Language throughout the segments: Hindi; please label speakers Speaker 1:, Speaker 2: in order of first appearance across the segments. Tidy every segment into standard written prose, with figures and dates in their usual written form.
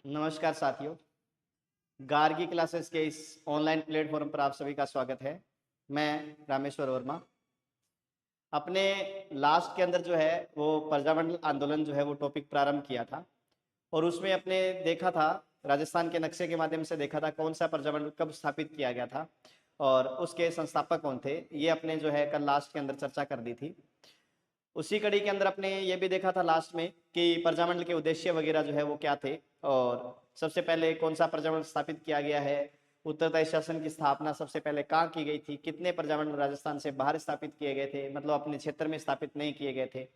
Speaker 1: नमस्कार साथियों। गार्गी क्लासेस के इस ऑनलाइन प्लेटफॉर्म पर आप सभी का स्वागत है। मैं रामेश्वर वर्मा। अपने लास्ट के अंदर जो है वो प्रजामंडल आंदोलन जो है वो टॉपिक प्रारंभ किया था और उसमें अपने देखा था, राजस्थान के नक्शे के माध्यम से देखा था कौन सा प्रजामंडल कब स्थापित किया गया था और उसके संस्थापक कौन थे। ये अपने जो है कल लास्ट के अंदर चर्चा कर दी थी। उसी कड़ी के अंदर अपने ये भी देखा था लास्ट में कि प्रजामंडल के उद्देश्य वगैरह जो है वो क्या थे और सबसे पहले कौन सा प्रजामंडल स्थापित किया गया है, उत्तरदायी शासन की स्थापना सबसे पहले कहाँ की गई थी, कितने प्रजामंडल राजस्थान से बाहर स्थापित किए गए थे, मतलब अपने क्षेत्र में स्थापित नहीं किए गए थे,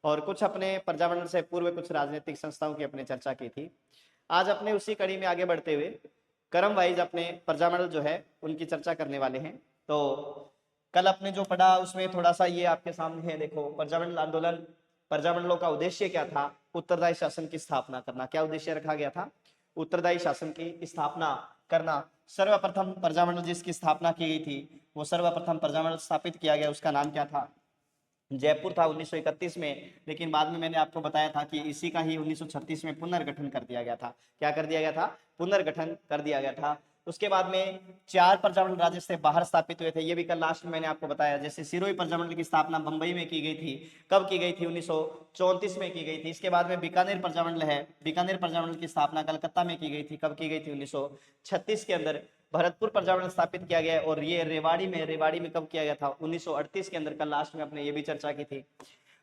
Speaker 1: और कुछ अपने प्रजामंडल से पूर्व कुछ राजनीतिक संस्थाओं की अपने चर्चा की थी। आज अपने उसी कड़ी में आगे बढ़ते हुए क्रम वाइज अपने प्रजामंडल जो है उनकी चर्चा करने वाले हैं। तो कल आपने जो पढ़ा उसमें थोड़ा सा ये आपके सामने है, देखो प्रजामंडल आंदोलन, प्रजामंडलों का उद्देश्य क्या था, उत्तरदायी शासन की स्थापना करना। क्या उद्देश्य रखा गया था? उत्तरदायी शासन की स्थापना करना। सर्वप्रथम प्रजामंडल जिसकी स्थापना की गई थी, वो सर्वप्रथम प्रजामंडल स्थापित किया गया, उसका नाम क्या था? जयपुर था 1931 में, लेकिन बाद में मैंने आपको बताया था कि इसी का ही 1936 में पुनर्गठन कर दिया गया था। क्या कर दिया गया था? पुनर्गठन कर दिया गया था। उसके बाद में 4 प्रजामंडल राज्य से बाहर स्थापित हुए थे, ये भी कल लास्ट में मैंने आपको बताया। जैसे सिरोही प्रजामंडल की स्थापना बंबई में की गई थी। कब की गई थी? 1934 में की गई थी। इसके बाद में बीकानेर प्रजामंडल है, बीकानेर प्रजामंडल की स्थापना कलकत्ता में की गई थी। कब की गई थी? 1936 के अंदर। भरतपुर प्रजामंडल स्थापित किया गया और ये रेवाड़ी में कब किया गया था? 1938 के अंदर। कल लास्ट में अपने ये भी चर्चा की थी।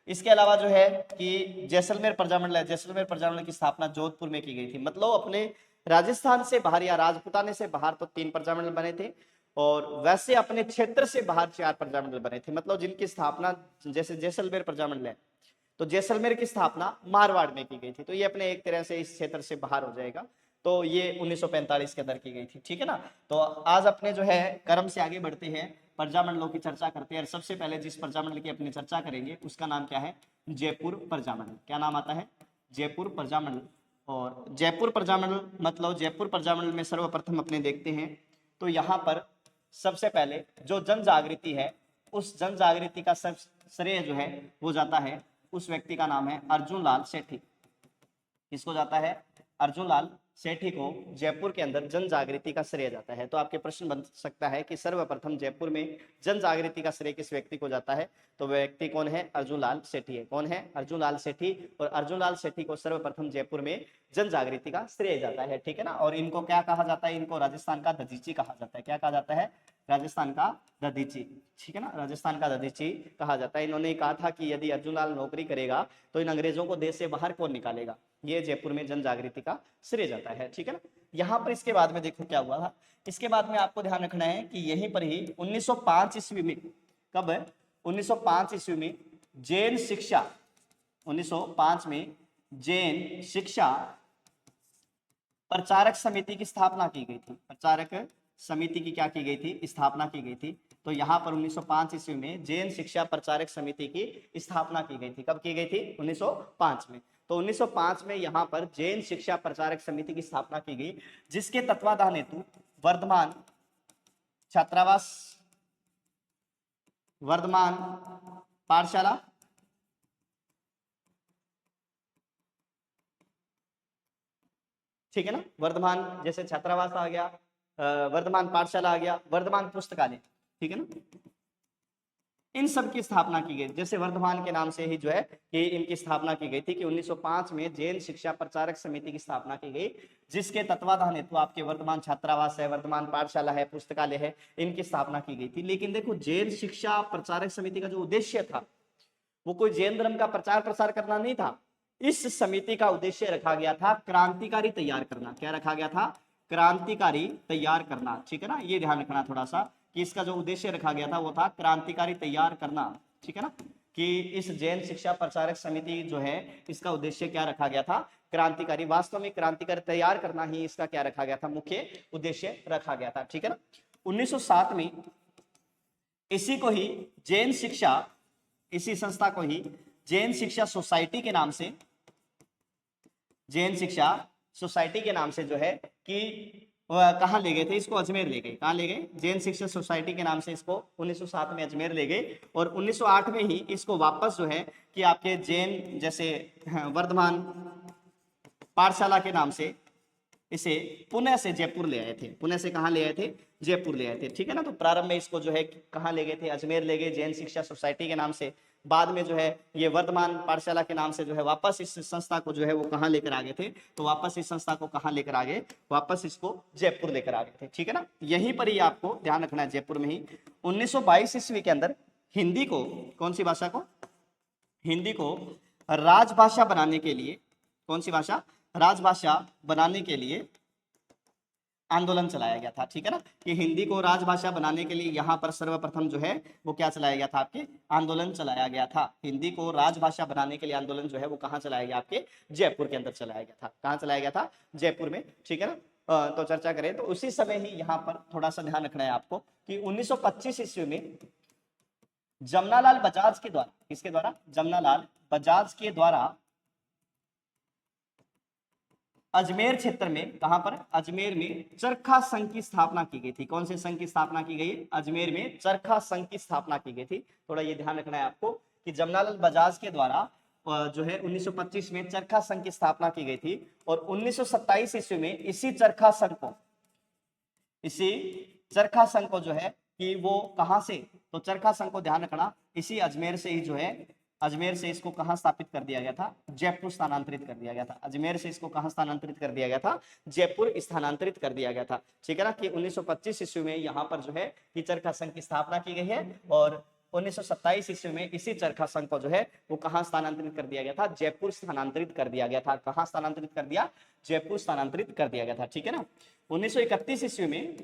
Speaker 1: इसके अलावा जो है कि जैसलमेर प्रजामंडल है, जैसलमेर प्रजामंडल की स्थापना जोधपुर में की गई थी। मतलब अपने राजस्थान से बाहर या राजपुताने से बाहर तो 3 प्रजामंडल बने थे और वैसे अपने क्षेत्र से बाहर 4 प्रजामंडल बने थे, मतलब जिनकी स्थापना, जैसे जैसलमेर प्रजामंडल है तो जैसलमेर की स्थापना मारवाड़ में की गई थी, तो ये अपने एक तरह से इस क्षेत्र से बाहर हो जाएगा। तो ये 1945 के अंदर की गई थी, ठीक है ना। तो आज अपने जो है क्रम से आगे बढ़ते हैं, प्रजामंडलों की चर्चा करते हैं। सबसे पहले जिस प्रजामंडल की अपनी चर्चा करेंगे उसका नाम क्या है? जयपुर प्रजामंडल। क्या नाम आता है? जयपुर प्रजामंडल। और जयपुर प्रजामंडल मतलब जयपुर प्रजामंडल में सर्वप्रथम अपने देखते हैं तो यहाँ पर सबसे पहले जो जन जागृति है, उस जन जागृति का सब श्रेय जो है वो जाता है, उस व्यक्ति का नाम है अर्जुन लाल सेठी। किसको जाता है? अर्जुन लाल सेठी को जयपुर के अंदर जन जागृति का श्रेय जाता है। तो आपके प्रश्न बन सकता है कि सर्वप्रथम जयपुर में जन जागृति का श्रेय किस व्यक्ति को जाता है? तो वह व्यक्ति कौन है? अर्जुन लाल सेठी है। कौन है? अर्जुन लाल सेठी। और अर्जुन लाल सेठी को सर्वप्रथम जयपुर में जन जागृति का श्रेय जाता है, ठीक है ना। और इनको क्या कहा जाता है? इनको राजस्थान का दधीची कहा जाता है। क्या कहा जाता है? राजस्थान का दधीची, ठीक है ना, राजस्थान का दधीची कहा जाता है। इन्होंने कहा था कि यदि अर्जुन लाल नौकरी करेगा तो इन अंग्रेजों को देश से बाहर कौन निकालेगा? ये जयपुर में जन जागृति का श्रेय जाता है, ठीक है ना। यहाँ पर इसके बाद में देखो क्या हुआ था। इसके बाद में आपको ध्यान रखना है कि यहीं पर ही 1905 ईस्वी में, कब है? 1905 ईस्वी में जैन शिक्षा, 1905 में जैन शिक्षा प्रचारक समिति की स्थापना की गई थी। प्रचारक समिति की क्या की गई थी? स्थापना की गई थी। तो यहाँ पर 1905 ईस्वी में जैन शिक्षा प्रचारक समिति की स्थापना की गई थी। कब की गई थी? 1905 में। तो 1905 में यहाँ पर जैन शिक्षा प्रचारक समिति की स्थापना की गई, जिसके तत्वाधान हेतु वर्धमान छात्रावास, वर्धमान पाठशाला, ठीक है ना, वर्धमान जैसे छात्रावास आ गया, वर्धमान पाठशाला आ गया, वर्धमान पुस्तकालय, ठीक है ना, इन सब की स्थापना की गई। जैसे वर्धमान के नाम से ही जो है कि इनकी स्थापना की गई थी कि 1905 में जैन शिक्षा प्रचारक समिति की स्थापना की गई, जिसके तत्वाधान हेतु आपके वर्धमान छात्रावास है, वर्धमान पाठशाला है, पुस्तकालय है, इनकी स्थापना की गई थी। लेकिन देखो जैन शिक्षा प्रचारक समिति का जो उद्देश्य था वो कोई जैन धर्म का प्रचार प्रसार करना नहीं था। इस समिति का उद्देश्य रखा गया था क्रांतिकारी तैयार करना। क्या रखा गया था? क्रांतिकारी तैयार करना, ठीक है ना। ये ध्यान रखना थोड़ा सा कि इसका जो उद्देश्य रखा गया था वो था क्रांतिकारी तैयार करना, ठीक है ना। कि इस जैन शिक्षा प्रचारक समिति जो है इसका उद्देश्य क्या रखा गया था? क्रांतिकारी। वास्तव में क्रांतिकारी तैयार करना ही इसका क्या रखा गया था? मुख्य उद्देश्य रखा गया था, ठीक है ना। 1907 में इसी को ही जैन शिक्षा, इसी संस्था को ही जैन शिक्षा सोसाइटी के नाम से, जैन शिक्षा सोसाइटी के नाम से जो है कि कहाँ ले गए थे इसको? अजमेर ले गए। कहाँ ले गए? जैन शिक्षा सोसाइटी के नाम से इसको 1907 में अजमेर ले गए और 1908 में ही इसको वापस जो है कि आपके जैन जैसे वर्धमान पाठशाला के नाम से इसे पुणे से जयपुर ले आए थे। पुणे से कहाँ ले आए थे? जयपुर ले आए थे, ठीक है ना। तो प्रारंभ में इसको जो है कहाँ ले गए थे? अजमेर ले गए, जैन शिक्षा सोसाइटी के नाम से। बाद में जो है ये वर्धमान पाठशाला के नाम से जो है वापस इस संस्था को जो है वो कहाँ लेकर आ गए थे? तो वापस इस संस्था को कहाँ लेकर आ गए? वापस इसको जयपुर लेकर आ गए थे, ठीक है ना। यहीं पर ही आपको ध्यान रखना है, जयपुर में ही 1922 ईस्वी के अंदर हिंदी को, कौन सी भाषा को? हिंदी को राजभाषा बनाने के लिए, कौन सी भाषा? राजभाषा बनाने के लिए आंदोलन चलाया गया था, ठीक है ना। कि हिंदी को राजभाषा बनाने के लिए यहाँ पर सर्वप्रथम जो है वो क्या चलाया गया था? आपके आंदोलन चलाया गया था। हिंदी को राजभाषा बनाने के लिए आंदोलन जो है वो कहाँ चलाया गया? आपके जयपुर के अंदर चलाया गया था। कहाँ चलाया गया था? जयपुर में, ठीक है ना। तो चर्चा करें तो उसी समय ही यहाँ पर थोड़ा सा ध्यान रखना है आपको कि 1925 ईस्वी में जमनालाल बजाज के द्वारा, किसके द्वारा? जमनालाल बजाज के द्वारा अजमेर क्षेत्र में, कहां पर? अजमेर में चरखा संघ की स्थापना की गई थी। कौन से संघ की स्थापना की गई? अजमेर में चरखा संघ की स्थापना की गई थी। थोड़ा ये ध्यान रखना है आपको कि जमनालाल बजाज के द्वारा जो है 1925 में चरखा संघ की स्थापना की गई थी और 1927 ईस्वी में इसी चरखा संघ को जो है कि वो कहां से? तो चरखा संघ को ध्यान रखना इसी अजमेर से ही जो है, अजमेर से इसको कहां स्थापित कर दिया गया था? जयपुर स्थानांतरित कर दिया गया था। अजमेर से इसको कहां स्थानांतरित कर दिया गया था? जयपुर स्थानांतरित कर दिया गया था, ठीक है ना। कि 1925 ईस्वी में यहाँ पर जो है कि चरखा संघ की स्थापना की गई है और 1927 ईस्वी में इसी चरखा संघ को जो है वो कहां स्थानांतरित कर दिया गया था? जयपुर स्थानांतरित कर दिया गया था। कहां स्थानांतरित कर दिया? जयपुर स्थानांतरित कर दिया गया था, ठीक है ना। 1931 ईस्वी में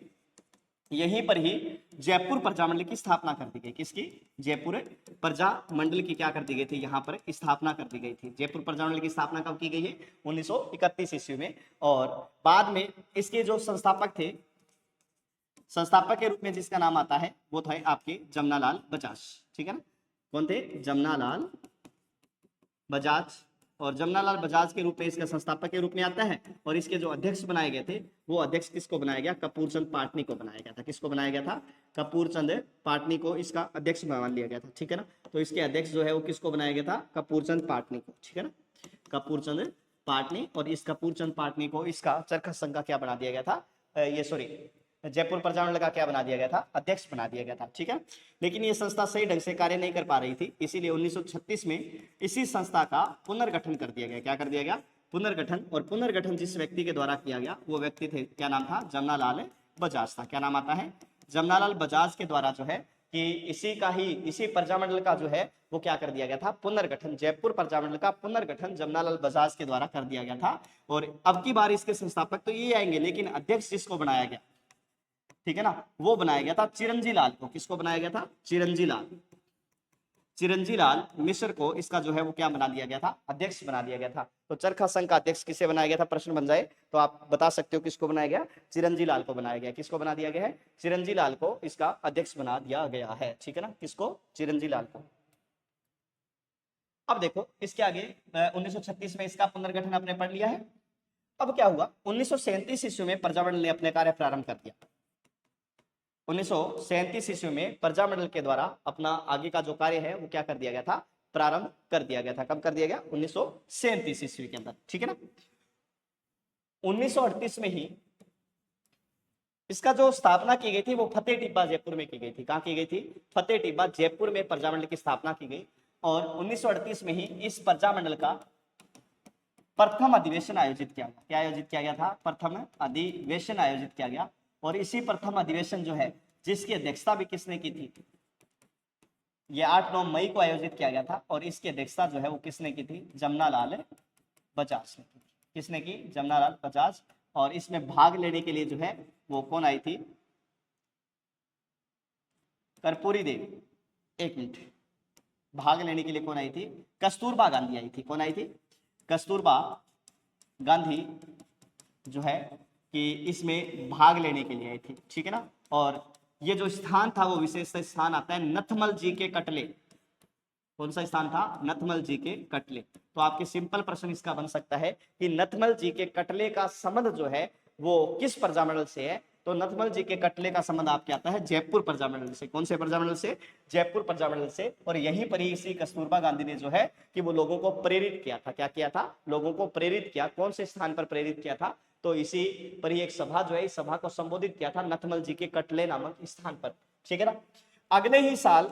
Speaker 1: यहीं पर ही जयपुर प्रजा मंडल की स्थापना कर दी गई। किसकी? जयपुर प्रजा मंडल की क्या कर दी गई थी? यहाँ पर स्थापना कर दी गई थी। जयपुर प्रजा मंडल की स्थापना कब की गई है? 1931 ईस्वी में। और बाद में इसके जो संस्थापक थे, संस्थापक के रूप में जिसका नाम आता है वो थे आपके जमनालाल बजाज, ठीक है ना। कौन थे? जमनालाल बजाज। और जमनालाल बजाज के रूप में इसका संस्थापक के रूप में आता है और इसके जो अध्यक्ष बनाए गए थे वो अध्यक्ष किसको बनाया गया? कपूरचंद पाटनी को बनाया गया था। किसको बनाया गया था? कपूरचंद पाटनी को इसका अध्यक्ष मान लिया गया था, ठीक है ना। तो इसके अध्यक्ष जो है वो किसको बनाया गया था? कपूरचंद पाटनी को, ठीक है ना। कपूरचंद पाटनी। और इस कपूरचंद पाटनी को इसका चरखा संघ का क्या बना दिया गया था? जयपुर प्रजा मंडल का क्या बना दिया गया था? अध्यक्ष बना दिया गया था, ठीक है। लेकिन ये संस्था सही ढंग से कार्य नहीं कर पा रही थी, इसीलिए 1936 में इसी संस्था का पुनर्गठन कर दिया गया। क्या कर दिया गया? पुनर्गठन। और पुनर्गठन जिस व्यक्ति के द्वारा किया गया वो व्यक्ति थे, क्या नाम था? जमनालाल बजाज था। क्या नाम आता है? जमनालाल बजाज के द्वारा जो है कि इसी प्रजा मंडल का जो है वो क्या कर दिया गया था? पुनर्गठन। जयपुर प्रजा मंडल का पुनर्गठन जमनालाल बजाज के द्वारा कर दिया गया था। और अब की बार इसके संस्थापक तो ये आएंगे, लेकिन अध्यक्ष जिसको बनाया गया, ठीक है ना, वो बनाया गया था चिरंजी लाल को। किसको बनाया गया था? चिरंजी लाल मिश्र को इसका जो है वो क्या बना दिया गया था? अध्यक्ष बना दिया गया था। तो चरखा संघ का अध्यक्ष किसे बनाया गया था? प्रश्न बन जाए तो आप बता सकते हो किसको बनाया गया? चिरंजी लाल को बनाया गया। किसको बना दिया गया है? चिरंजी लाल को इसका अध्यक्ष बना दिया गया है, ठीक है ना। किसको? चिरंजी लाल को। अब देखो इसके आगे 1936 में इसका पुनर्गठन आपने पढ़ लिया है। अब क्या हुआ? 1937 ईस्वी में प्रजा मंडल ने अपने कार्य प्रारंभ कर दिया। 1937 ईस्वी में प्रजा मंडल के द्वारा अपना आगे का जो कार्य है वो क्या कर दिया गया था? प्रारंभ कर दिया गया था। कब कर दिया गया? 1937 ईस्वी के अंदर, ठीक है ना। 1938 में ही इसका जो स्थापना की गई थी वो फतेह टिब्बा जयपुर में की गई थी। कहां की गई थी? फतेह टिब्बा जयपुर में प्रजा मंडल की स्थापना की गई। और 1938 में ही इस प्रजा मंडल का प्रथम अधिवेशन आयोजित किया गया। क्या आयोजित किया गया था? प्रथम अधिवेशन आयोजित किया गया। और इसी प्रथम अधिवेशन जो है जिसकी अध्यक्षता भी किसने की थी? ये 8-9 मई को आयोजित किया गया था और इसकी अध्यक्षता जो है वो किसने की थी? जमनालाल बजाज ने की। किसने की? जमनालाल बजाज। और इसमें भाग लेने के लिए जो है वो कौन आई थी? कर्पूरी देवी। एक मिनट, भाग लेने के लिए कौन आई थी? कस्तूरबा गांधी आई थी। कौन आई थी? कस्तूरबा गांधी जो है कि इसमें भाग लेने के लिए आई थी, ठीक है ना। और ये जो स्थान था वो विशेष स्थान आता है नथमल जी के कटले। कौन सा स्थान था? नथमल जी के कटले। तो आपके सिंपल प्रश्न इसका बन सकता है कि नथमल जी के कटले का संबंध जो है वो किस प्रजा मंडल से है? तो नथमल जी के कटले का संबंध आपके आता है जयपुर प्रजा मंडल से। कौन से प्रजा मंडल से? जयपुर प्रजा मंडल से। और यहीं पर ही इसी कस्तूरबा गांधी ने जो है कि वो लोगों को प्रेरित किया था। क्या किया था? लोगों को प्रेरित किया। कौन से स्थान पर प्रेरित किया था? तो इसी पर ही एक सभा जो है, इस सभा को संबोधित किया था नथमल जी के कटले नामक स्थान पर, ठीक है ना। अगले ही साल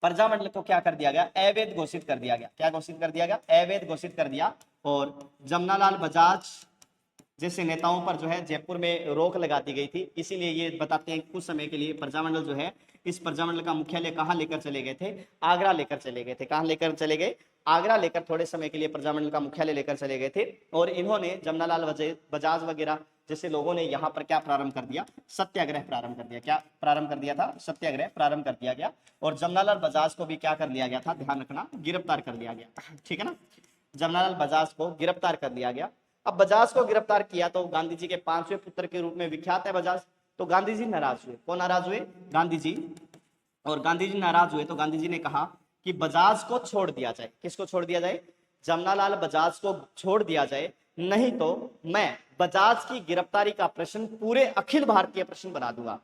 Speaker 1: प्रजामंडल को क्या कर दिया गया, अवैध घोषित कर दिया गया। क्या घोषित कर दिया गया, अवैध घोषित कर दिया। और जमनालाल बजाज जैसे नेताओं पर जो है जयपुर में रोक लगा दी गई थी। इसीलिए ये बताते हैं कुछ समय के लिए प्रजामंडल जो है, इस प्रजामंडल का मुख्यालय कहाँ लेकर चले गए थे, आगरा लेकर चले गए थे। कहाँ लेकर चले गए, आगरा लेकर थोड़े समय के लिए प्रजामंडल का मुख्यालय लेकर चले गए थे। और इन्होंने जमनालाल बजाज वगैरह जैसे लोगों ने यहाँ पर क्या प्रारंभ कर दिया, सत्याग्रह प्रारंभ कर दिया। क्या प्रारंभ कर दिया था, सत्याग्रह प्रारंभ कर दिया गया। और जमनालाल बजाज को भी क्या कर लिया गया था, ध्यान रखना, गिरफ्तार कर लिया गया, ठीक है ना। जमनालाल बजाज को गिरफ्तार कर लिया गया। अब बजाज को गिरफ्तार किया तो गांधी जी के 5वें पुत्र के रूप में विख्यात है बजाज। तो गांधी जी नाराज हुए। कौन नाराज हुए, गांधी जी। और गांधी जी नाराज हुए तो गांधी जी ने कहा कि बजाज को छोड़ दिया जाए। किसको छोड़ दिया जाए, जमनालाल बजाज को छोड़ दिया जाए, नहीं तो मैं बजाज की गिरफ्तारी का प्रश्न पूरे अखिल भारतीय प्रश्न बना दूंगा।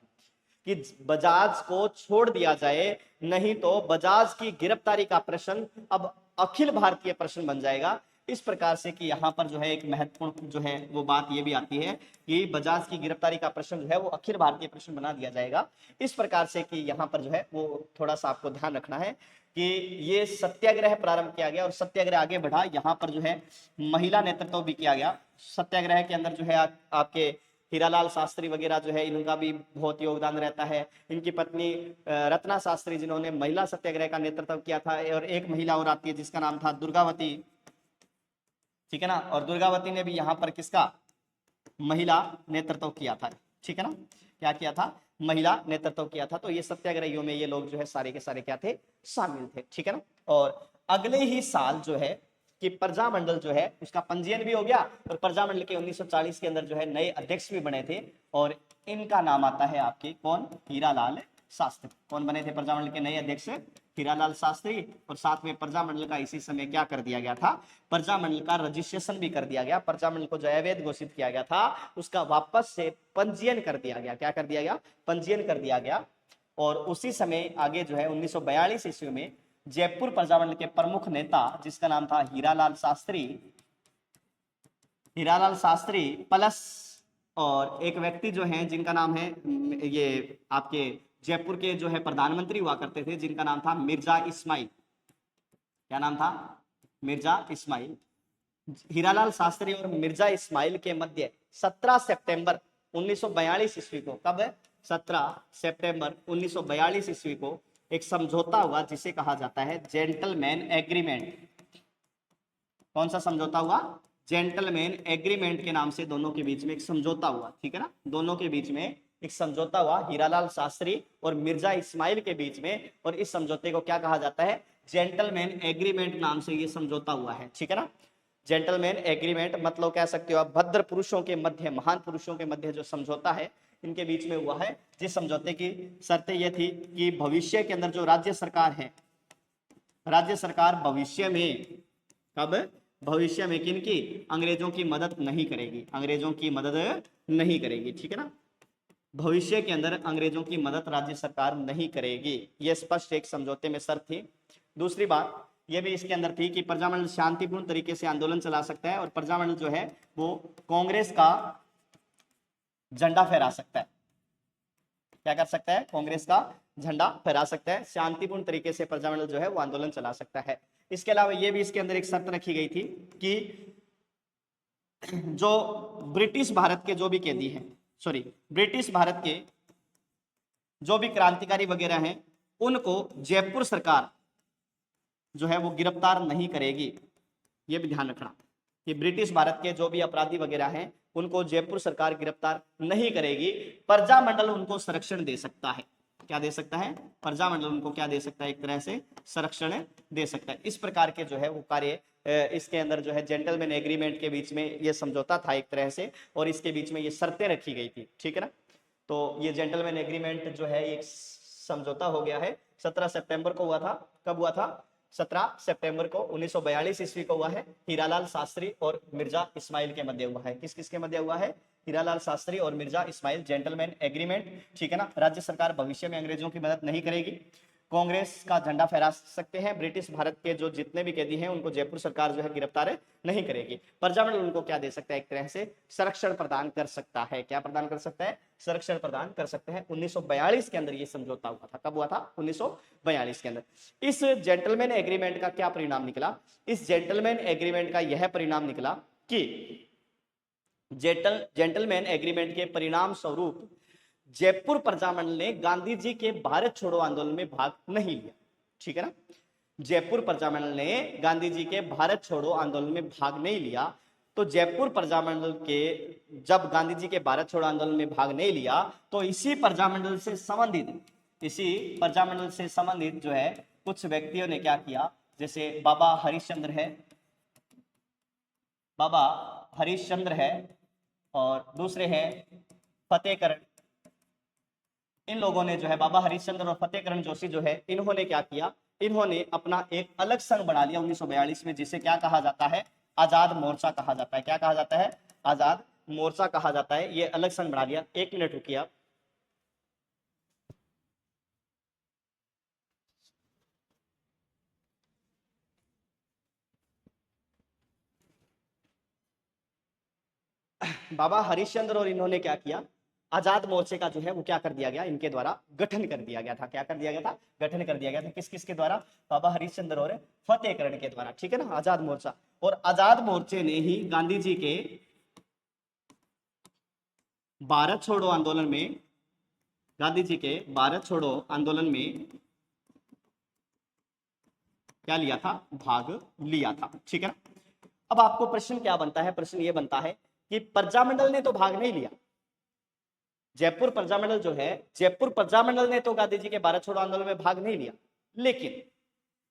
Speaker 1: कि बजाज को छोड़ दिया जाए, नहीं तो बजाज की गिरफ्तारी का प्रश्न अब अखिल भारतीय प्रश्न बन जाएगा। इस प्रकार से कि यहाँ पर जो है एक महत्वपूर्ण जो है वो बात ये भी आती है कि बजाज की गिरफ्तारी का प्रश्न जो है वो अखिल भारतीय प्रश्न बना दिया जाएगा। इस प्रकार से कि यहाँ पर जो है वो थोड़ा सा आपको ध्यान रखना है कि ये सत्याग्रह प्रारंभ किया गया और सत्याग्रह आगे बढ़ा। यहाँ पर जो है महिला नेतृत्व भी किया गया। सत्याग्रह के अंदर जो है आपके हीरालाल शास्त्री वगैरह जो है, इनका भी बहुत योगदान रहता है। इनकी पत्नी रत्ना शास्त्री जिन्होंने महिला सत्याग्रह का नेतृत्व किया था। और एक महिला और आती है जिसका नाम था दुर्गावती, ठीक है ना। और दुर्गावती ने भी यहाँ पर किसका, महिला नेतृत्व किया था, ठीक है ना। क्या किया था, महिला नेतृत्व किया था। तो ये सत्याग्रहियों में ये लोग जो है सारे के सारे क्या थे, शामिल थे, ठीक है ना। और अगले ही साल जो है कि प्रजामंडल जो है उसका पंजीयन भी हो गया। और प्रजामंडल के 1940 के अंदर जो है नए अध्यक्ष भी बने थे। और इनका नाम आता है आपके कौन, हीरालाल शास्त्री। कौन बने थे प्रजामंडल के नए अध्यक्ष, हीरालाल शास्त्री। और साथ में प्रजामंडल का इसी समय क्या कर दिया गया था, प्रजामंडल का रजिस्ट्रेशन भी कर दिया गया। प्रजामंडल को जो अवैध घोषित किया गया था उसका वापस से पंजीयन कर दिया गया। क्या कर दिया गया, पंजीयन कर दिया गया। और उसी समय आगे जो है 1942 ईस्वी में जयपुर प्रजामंडल के प्रमुख नेता जिसका नाम था हीरालाल शास्त्री, हीरालाल शास्त्री प्लस और एक व्यक्ति जो है जिनका नाम है, ये आपके जयपुर के जो है प्रधानमंत्री हुआ करते थे जिनका नाम था मिर्जा इस्माइल। क्या नाम था, मिर्जा इस्माइल। हीरालाल शास्त्री और मिर्जा इस्माइल के मध्य 17 सितंबर 1942 ईस्वी को, कब है, 17 सितंबर 1942 ईस्वी को एक समझौता हुआ जिसे कहा जाता है जेंटलमैन एग्रीमेंट। कौन सा समझौता हुआ, जेंटलमैन एग्रीमेंट के नाम से दोनों के बीच में एक समझौता हुआ, ठीक है ना। दोनों के बीच में एक समझौता हुआ हीरालाल शास्त्री और मिर्जा इस्माइल के बीच में। और इस समझौते को क्या कहा जाता है, जेंटलमैन एग्रीमेंट नाम से ये समझौता हुआ है, ठीक है ना। जेंटलमैन एग्रीमेंट मतलब कह सकते हो आप भद्र पुरुषों के मध्य, महान पुरुषों के मध्य जो समझौता है इनके बीच में हुआ है। जिस समझौते की शर्तें ये थी कि भविष्य के अंदर जो राज्य सरकार है, राज्य सरकार भविष्य में, कब, भविष्य में किनकी, अंग्रेजों की मदद नहीं करेगी, अंग्रेजों की मदद नहीं करेगी, ठीक है ना। भविष्य के अंदर अंग्रेजों की मदद राज्य सरकार नहीं करेगी, यह स्पष्ट एक समझौते में शर्त थी। दूसरी बात यह भी इसके अंदर थी कि प्रजामंडल शांतिपूर्ण तरीके से आंदोलन चला सकता है और प्रजामंडल जो है वो कांग्रेस का झंडा फहरा सकता है। क्या कर सकता है, कांग्रेस का झंडा फहरा सकता है। शांतिपूर्ण तरीके से प्रजामंडल जो है वो आंदोलन चला सकता है। इसके अलावा यह भी इसके अंदर एक शर्त रखी गई थी कि जो ब्रिटिश भारत के जो भी कैदी हैं, ब्रिटिश भारत के जो भी क्रांतिकारी वगैरह हैं उनको जयपुर सरकार जो है वो गिरफ्तार नहीं करेगी। ये भी ध्यान रखना कि ब्रिटिश भारत के जो भी अपराधी वगैरह हैं उनको जयपुर सरकार गिरफ्तार नहीं करेगी। प्रजामंडल उनको संरक्षण दे सकता है। क्या दे सकता है, प्रजामंडल उनको क्या दे सकता है, एक तरह से संरक्षण दे सकता है। इस प्रकार के जो है वो कार्य इसके अंदर जो है जेंटलमैन एग्रीमेंट के बीच में ये समझौता था एक तरह से, और इसके बीच में ये शर्तें रखी गई थी, ठीक है ना। तो ये जेंटलमैन एग्रीमेंट जो है एक समझौता हो गया है। 17 सितंबर को हुआ था। कब हुआ था, 17 सितंबर को 1942 ईस्वी को हुआ है। हीरालाल शास्त्री और मिर्जा इस्माइल के मध्य हुआ है। किस किस के मध्य हुआ है, हीरालाल शास्त्री और मिर्जा इस्माइल, जेंटलमैन एग्रीमेंट, ठीक है ना। राज्य सरकार भविष्य में अंग्रेजों की मदद नहीं करेगी। कांग्रेस का झंडा फहरा सकते हैं। ब्रिटिश भारत के जो जितने भी कैदी हैं उनको जयपुर सरकार जो है गिरफ्तार नहीं करेगी। प्रजामंडल उनको क्या दे सकता है, एक तरह से संरक्षण प्रदान कर सकता है। क्या प्रदान कर सकता है, संरक्षण प्रदान कर सकते हैं। 1942 के अंदर ये समझौता हुआ था। कब हुआ था, 1942 के अंदर। इस जेंटलमैन एग्रीमेंट का क्या परिणाम निकला, इस जेंटलमैन एग्रीमेंट का यह परिणाम निकला कि जेंटलमैन एग्रीमेंट के परिणाम स्वरूप जयपुर प्रजामंडल ने गांधी जी के भारत छोड़ो आंदोलन में भाग नहीं लिया। ठीक है ना, जयपुर प्रजामंडल ने गांधी जी के भारत छोड़ो आंदोलन में भाग नहीं लिया। तो जयपुर प्रजामंडल के जब गांधी जी के भारत छोड़ो आंदोलन में भाग नहीं लिया तो इसी प्रजामंडल से संबंधित जो है कुछ व्यक्तियों ने क्या किया, जैसे बाबा हरिश्चंद्र है और दूसरे हैं फतेहकरण। इन लोगों ने जो है बाबा हरिश्चंद्र और फतेहकरण जोशी जो है, इन्होंने क्या किया, इन्होंने अपना एक अलग संघ बना लिया 1942 में, जिसे क्या कहा जाता है, आजाद मोर्चा कहा जाता है। क्या कहा जाता है, आजाद मोर्चा कहा जाता है। ये अलग संघ बना लिया। एक मिनट रुकिए आप। बाबा हरिश्चंद्र और इन्होंने क्या किया, आजाद मोर्चे का जो है वो क्या कर दिया गया, इनके द्वारा गठन कर दिया गया था। क्या कर दिया गया था, गठन कर दिया गया था। किस किस के द्वारा, बाबा हरिश्चंद्र और फतेहकरण के द्वारा। ठीक है ना, आजाद मोर्चा। और आजाद मोर्चे ने ही गांधी जी के भारत छोड़ो आंदोलन में, गांधी जी के भारत छोड़ो आंदोलन में क्या लिया था, भाग लिया था। ठीक है ना। अब आपको प्रश्न क्या बनता है, प्रश्न ये बनता है कि प्रजामंडल ने तो भाग नहीं लिया, जयपुर प्रजामंडल जो है, जयपुर प्रजामंडल ने तो गांधी जी के भारत छोड़ो आंदोलन में भाग नहीं लिया, लेकिन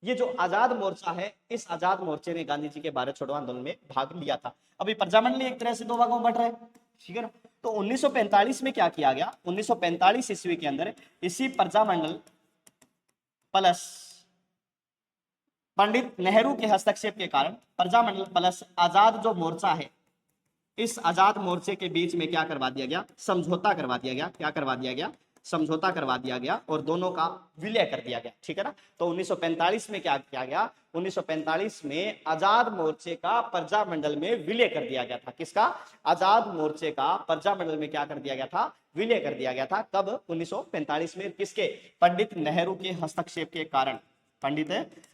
Speaker 1: ये जो आजाद मोर्चा है, इस आजाद मोर्चे ने गांधी जी के भारत छोड़ो आंदोलन में भाग लिया था। अभी प्रजामंडल एक तरह से दो भागों में बंट रहे, ठीक है ना। तो 1945 में क्या किया गया, 1945 ईस्वी के अंदर इसी प्रजामंडल प्लस पंडित नेहरू के हस्तक्षेप के कारण प्रजामंडल प्लस आजाद जो मोर्चा है, इस आजाद मोर्चे के बीच में क्या करवा दिया गया, समझौता करवा दिया गया। क्या करवा दिया गया, समझौता करवा दिया गया और दोनों का विलय कर दिया गया। ठीक है ना। तो 1945 में क्या किया गया, 1945 में आजाद मोर्चे का प्रजामंडल में विलय कर दिया गया था। किसका, आजाद मोर्चे का प्रजामंडल में क्या कर दिया गया था, विलय कर दिया गया था। कब, 1945 में। किसके, पंडित नेहरू के हस्तक्षेप के कारण, पंडित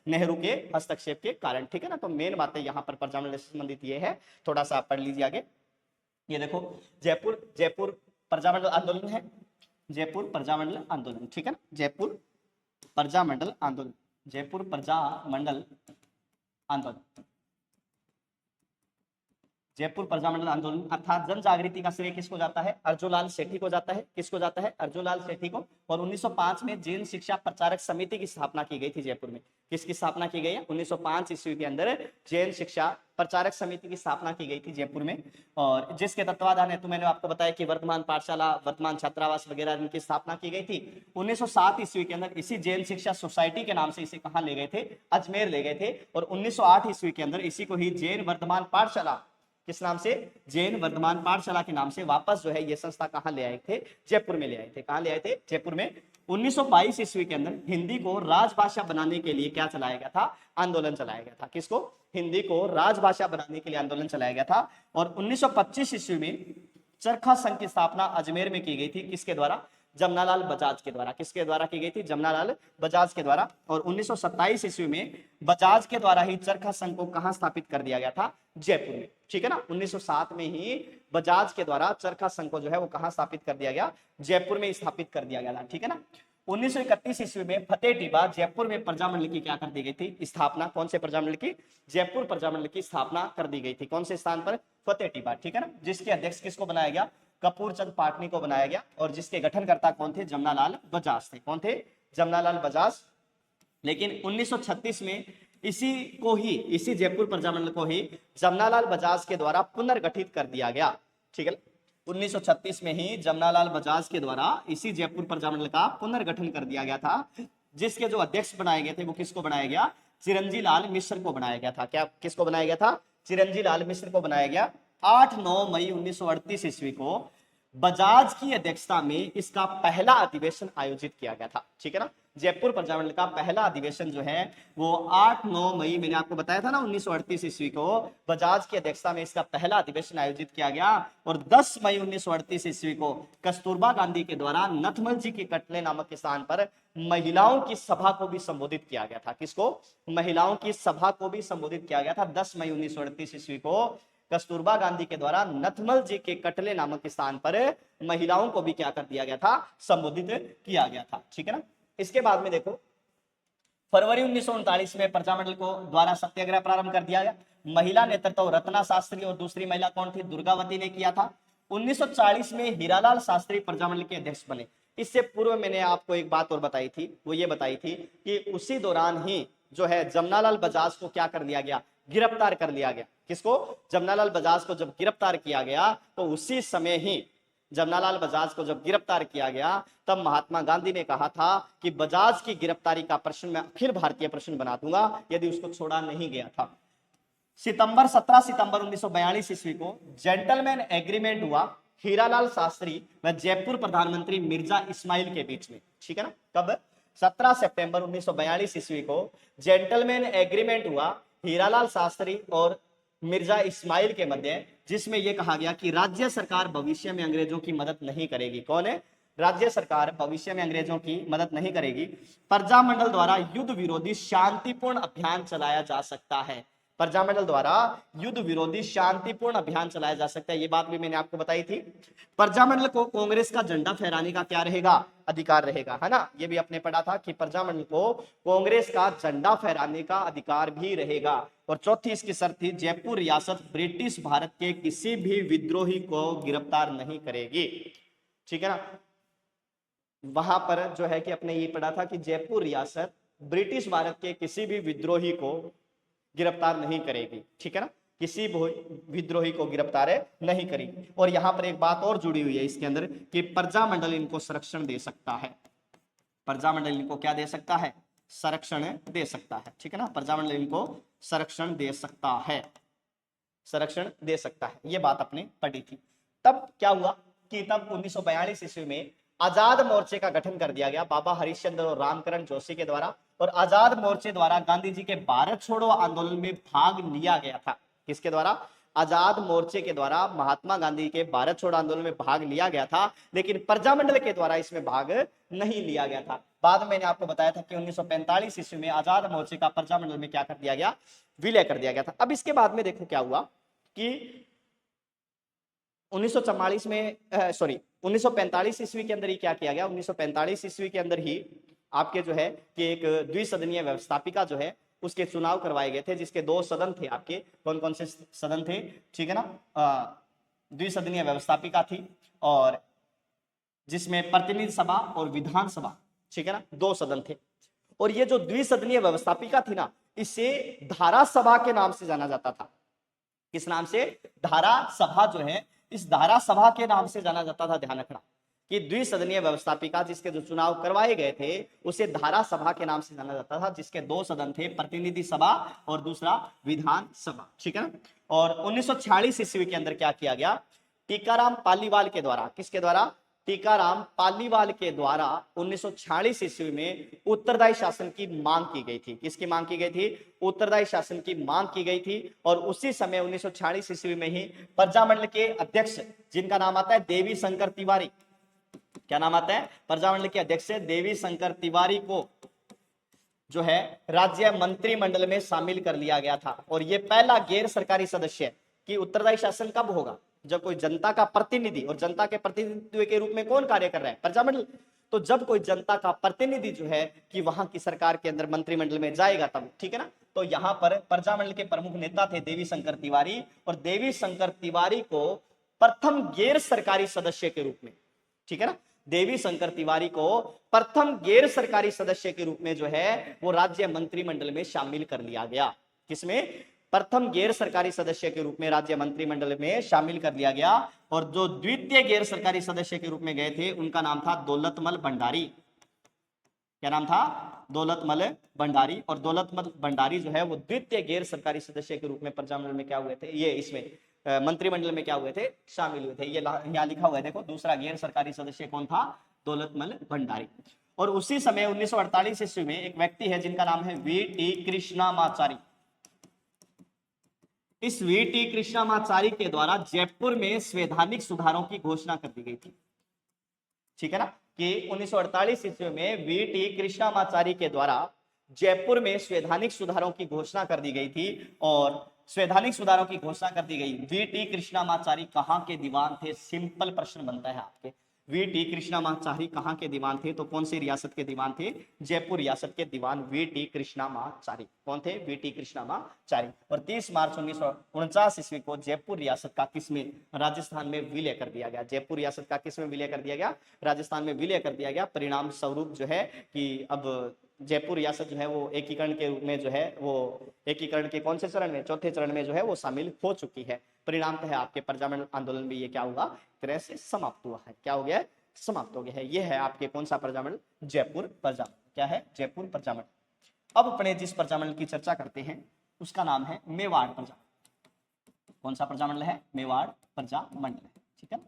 Speaker 1: नेहरू के हस्तक्षेप के कारण। ठीक है ना। तो मेन बातें यहाँ पर प्रजामंडल से संबंधित ये है, थोड़ा सा आप पढ़ लीजिए आगे। ये देखो, जयपुर प्रजामंडल आंदोलन है, जयपुर प्रजामंडल आंदोलन। ठीक है ना, जयपुर प्रजामंडल आंदोलन, जयपुर प्रजामंडल आंदोलन, जयपुर प्रजामंडल आंदोलन अर्थात जन जागृति का श्रेय किसको जाता है, अर्जुनलाल सेठी को जाता है। किसको जाता है, अर्जुनलाल सेठी को। और 1905 में जैन शिक्षा प्रचारक समिति की स्थापना की गई थी जयपुर में। किसकी स्थापना की गई है, 1905 ईस्वी के अंदर जैन शिक्षा प्रचारक समिति की स्थापना की गई थी जयपुर में। और जिसके तत्वाधान है, तो मैंने आपको बताया कि वर्तमान पाठशाला, वर्तमान छात्रावास वगैरह इनकी स्थापना की गई थी। 1907 ईस्वी के अंदर इसी जैन शिक्षा सोसाइटी के नाम से इसे कहाँ ले गए थे, अजमेर ले गए थे। और 1908 ईस्वी के अंदर इसी को ही जैन वर्तमान पाठशाला, किस नाम से, जैन वर्धमान पाठशाला के नाम से वापस जो है ये संस्था कहां ले आए थे, जयपुर में ले आए थे। कहां ले आए थे, जयपुर में। 1922 ईस्वी के अंदर हिंदी को राजभाषा बनाने के लिए क्या चलाया गया था, आंदोलन चलाया गया था। किसको, हिंदी को राजभाषा बनाने के लिए आंदोलन चलाया गया था। और 1925 ईस्वी में चरखा संघ की स्थापना अजमेर में की गई थी। किसके द्वारा, जमनालाल बजाज के द्वारा। किसके द्वारा की गई थी, जमनालाल बजाज के द्वारा। और 1927 ईस्वी में बजाज के द्वारा ही चरखा संघ को कहां स्थापित कर दिया गया था, जयपुर में। ठीक है ना, 1907 में ही बजाज के द्वारा चरखा संघ को जो है वो कहां स्थापित कर दिया गया, जयपुर में स्थापित कर दिया गया था। ठीक है ना। 1931 ईस्वी में फतेह टीबा जयपुर में प्रजामंडल की क्या कर दी गई थी, स्थापना। कौन से प्रजामंडल की, जयपुर प्रजामंडल की स्थापना कर दी गई थी। कौन से स्थान पर, फतेह टीबा। ठीक है ना। जिसके अध्यक्ष किसको बनाया गया, कपूर चंद पाटनी को बनाया गया। और जिसके गठनकर्ता कौन थे, जमनालाल बजाज थे। कौन थे, जमनालाल बजाज। लेकिन 1936 में इसी को ही, इसी जयपुर प्रजामंडल को ही जमनालाल बजाज के द्वारा पुनर्गठित कर दिया गया। ठीक है, 1936 में ही जमनालाल बजाज के द्वारा इसी जयपुर प्रजामंडल का पुनर्गठन कर दिया गया था। जिसके जो अध्यक्ष बनाए गए थे वो किसको बनाया गया, चिरंजी लाल मिश्र को बनाया गया था। क्या, किसको बनाया गया था, चिरंजी लाल मिश्र को बनाया गया। 8-9 मई 1938 ईस्वी को बजाज की अध्यक्षता में इसका पहला अधिवेशन आयोजित किया गया था। ठीक है ना, जयपुर प्रजामंडल का पहला अधिवेशन जो है वो 8-9 मई, मैंने आपको बताया था ना 1938 ईस्वी को बजाज की अध्यक्षता में इसका पहला अधिवेशन आयोजित किया गया। और 10 मई 1938 ईस्वी को कस्तूरबा गांधी के द्वारा नथमल जी के कटले नामक स्थान पर महिलाओं की सभा को भी संबोधित किया गया था। किसको? महिलाओं की सभा को भी संबोधित किया गया था 10 मई 1938 ईस्वी को कस्तूरबा गांधी के द्वारा नथमल जी के कटले नामक स्थान पर महिलाओं को भी क्या कर दिया गया था? संबोधित किया गया था। ठीक है ना। इसके बाद में देखो फरवरी 1939 में प्रजामंडल को द्वारा सत्याग्रह प्रारंभ कर दिया गया। महिला नेतृत्व रत्ना शास्त्री और दूसरी महिला कौन थी? दुर्गावती ने किया था। 1940 में हीरालाल शास्त्री प्रजामंडल के अध्यक्ष बने। इससे पूर्व मैंने आपको एक बात और बताई थी, वो ये बताई थी कि उसी दौरान ही जो है जमनालाल बजाज को क्या कर दिया गया? गिरफ्तार कर लिया गया। किसको? जमनालाल बजाज को जब गिरफ्तार किया गया तो उसी समय ही जमनालाल बजाज को जब गिरफ्तार किया गया तब महात्मा गांधी ने कहा था कि बजाज की गिरफ्तारी का प्रश्न मैं अखिल भारतीय प्रश्न बना दूंगा यदि उसको छोड़ा नहीं गया था। 17 सितंबर 1942 ईस्वी को जेंटलमैन एग्रीमेंट हुआ हीरालाल शास्त्री व जयपुर प्रधानमंत्री मिर्जा इस्माइल के बीच में। ठीक है ना। कब? 17 सितंबर 1942 ईस्वी को जेंटलमैन एग्रीमेंट हुआ हीरालाल शास्त्री और मिर्जा इस्माइल के मध्य, जिसमें यह कहा गया कि राज्य सरकार भविष्य में अंग्रेजों की मदद नहीं करेगी। कौन है? राज्य सरकार भविष्य में अंग्रेजों की मदद नहीं करेगी। प्रजामंडल द्वारा युद्ध विरोधी शांतिपूर्ण अभियान चलाया जा सकता है। प्रजामंडल द्वारा युद्ध विरोधी शांतिपूर्ण अभियान चलाया जा सकता है, ये बात भी मैंने आपको बताई थी। प्रजामंडल को कांग्रेस का झंडा फहराने का क्या रहेगा? अधिकार रहेगा, है ना। ये भी आपने पढ़ा था कि प्रजामंडल को कांग्रेस का झंडा फहराने का अधिकार भी रहेगा। और चौथी इसकी शर्त थी जयपुर रियासत ब्रिटिश भारत के किसी भी विद्रोही को गिरफ्तार नहीं करेगी। ठीक है ना। वहां पर जो है कि अपने ये पढ़ा था कि जयपुर रियासत ब्रिटिश भारत के किसी भी विद्रोही को गिरफ्तार नहीं करेगी। ठीक है ना, किसी विद्रोही को गिरफ्तार नहीं करेगी। और यहां पर एक बात और जुड़ी हुई है इसके अंदर कि प्रजामंडल इनको संरक्षण दे सकता है। प्रजामंडल इनको क्या दे सकता है? संरक्षण दे सकता है। ठीक है ना, प्रजामंडल इनको संरक्षण दे सकता है, संरक्षण दे सकता है। ये बात अपने पढ़ी थी। तब क्या हुआ कि तब 1942 ईस्वी में आजाद मोर्चे का गठन कर दिया गया बाबा हरिश्चंद्र और रामकरण जोशी के द्वारा। और आजाद मोर्चे द्वारा गांधी जी के भारत छोड़ो आंदोलन में भाग लिया गया था। किसके द्वारा? आजाद मोर्चे के द्वारा महात्मा गांधी के भारत छोड़ो आंदोलन में भाग लिया गया था, लेकिन प्रजामंडल के द्वारा इसमें भाग नहीं लिया गया था। बाद में मैंने आपको बताया था कि 1945 ईस्वी में आजाद मोर्चे का प्रजामंडल में क्या कर दिया गया? विलय कर दिया गया था। अब इसके बाद में देखो क्या हुआ कि 1944 में 1945 ईस्वी के अंदर ही क्या किया गया? 1945 ईस्वी के अंदर ही आपके जो है कि एक द्विसदनीय व्यवस्थापिका जो है उसके चुनाव करवाए गए थे, जिसके 2 सदन थे। आपके कौन कौन से सदन थे? ठीक है ना, द्विसदनीय व्यवस्थापिका थी और जिसमें प्रतिनिधि सभा और विधान सभा, ठीक है ना, 2 सदन थे। और ये जो द्विसदनीय व्यवस्थापिका थी ना, इसे धारा सभा के नाम से जाना जाता था। किस नाम से? धारा सभा जो है, इस धारा सभा के नाम से जाना जाता था। ध्यान रखना कि द्विसदनीय व्यवस्थापिका जिसके जो चुनाव करवाए गए थे उसे धारा सभा के नाम से जाना जाता था, जिसके 2 सदन थे, प्रतिनिधि सभा और दूसरा विधान सभा। ठीक है ना। और 1946 ईस्वी के अंदर क्या किया गया? टीकाराम पालीवाल के द्वारा, किसके द्वारा? टीकाराम पालीवाल के द्वारा 1946 ईस्वी में उत्तरदायी शासन की मांग की गई थी। किसकी मांग की गई थी? उत्तरदायी शासन की मांग की गई थी। और उसी समय 1946 ईस्वी में ही प्रजामंडल के अध्यक्ष, जिनका नाम आता है देवी शंकर तिवारी, क्या नाम आता है? प्रजामंडल के अध्यक्ष देवी शंकर तिवारी को जो है राज्य मंत्रिमंडल में शामिल कर लिया गया था। और यह पहला गैर सरकारी सदस्य कि उत्तरदायी शासन कब होगा? जब कोई जनता का प्रतिनिधि, और जनता के प्रतिनिधित्व के रूप में कौन कार्य कर रहा है? प्रजामंडल। तो जब कोई जनता का प्रतिनिधि जो है कि वहां की सरकार के अंदर मंत्रिमंडल में जाएगा तब। ठीक है ना। तो यहाँ पर प्रजामंडल के प्रमुख नेता थे देवी शंकर तिवारी, और देवी शंकर तिवारी को प्रथम गैर सरकारी सदस्य के रूप में, ठीक है ना, देवी शंकर तिवारी को प्रथम गैर सरकारी सदस्य के रूप में जो है वो राज्य मंत्रिमंडल में शामिल कर लिया गया। किसमें? प्रथम गैर सरकारी सदस्य के रूप में राज्य मंत्रिमंडल में शामिल कर लिया गया। और जो द्वितीय गैर सरकारी सदस्य के रूप में गए थे उनका नाम था दौलतमल भंडारी। क्या नाम था? दौलतमल भंडारी। और दौलतमल भंडारी जो है वो द्वितीय गैर सरकारी सदस्य के रूप में प्रजामंडल में क्या हुए थे? ये इसमें मंत्रिमंडल में क्या हुए थे, शामिल हुए थे। ये यहाँ लिखा हुआ है देखो, दूसरा गैर सरकारी सदस्य कौन था, दौलतमल भंडारी। और उसी समय 1948 ईस्वी में एक व्यक्ति है जिनका नाम है वी.टी. कृष्णामाचारी। इस वी.टी. कृष्णामाचारी के द्वारा जयपुर में संवैधानिक सुधारों की घोषणा कर दी गई थी। ठीक है ना, कि 1948 ईस्वी में वी.टी. कृष्णामाचारी के द्वारा जयपुर में संवैधानिक सुधारों की घोषणा कर दी गई थी। और संवैधानिक सुधारों की घोषणा कर दी गई। वी.टी. कृष्णामाचारी कहां के दीवान थे, सिंपल प्रश्न बनता है आपके। वी.टी. कृष्णामाचारी कहां के दीवान थे, तो कौन सी रियासत के दीवान थे, जयपुर रियासत के दीवान वी.टी. कृष्णामाचारी। कौन थे, वी.टी. कृष्णामाचारी। और 30 मार्च 1949 ईस्वी को जयपुर रियासत का किसमें, राजस्थान में विलय कर दिया गया। जयपुर रियासत का किसमें विलय कर दिया गया, राजस्थान में विलय कर दिया गया। परिणाम स्वरूप जो है कि अब जयपुर रियासत जो है वो एकीकरण के रूप में जो है वो एकीकरण के कौन से चरण में, चौथे चरण में जो है वो शामिल हो चुकी है। परिणाम तो है आपके प्रजामंडल आंदोलन में ये क्या होगा, तरह से समाप्त हुआ है। क्या हो गया, समाप्त हो गया है। ये है आपके कौन सा प्रजामंडल, जयपुर प्रजामंडल। क्या है, जयपुर प्रजामंडल। अब अपने जिस प्रजामंडल की चर्चा करते हैं उसका नाम है मेवाड़ प्रजामंडल। कौन सा प्रजामंडल है, मेवाड़ प्रजामंडल। ठीक है,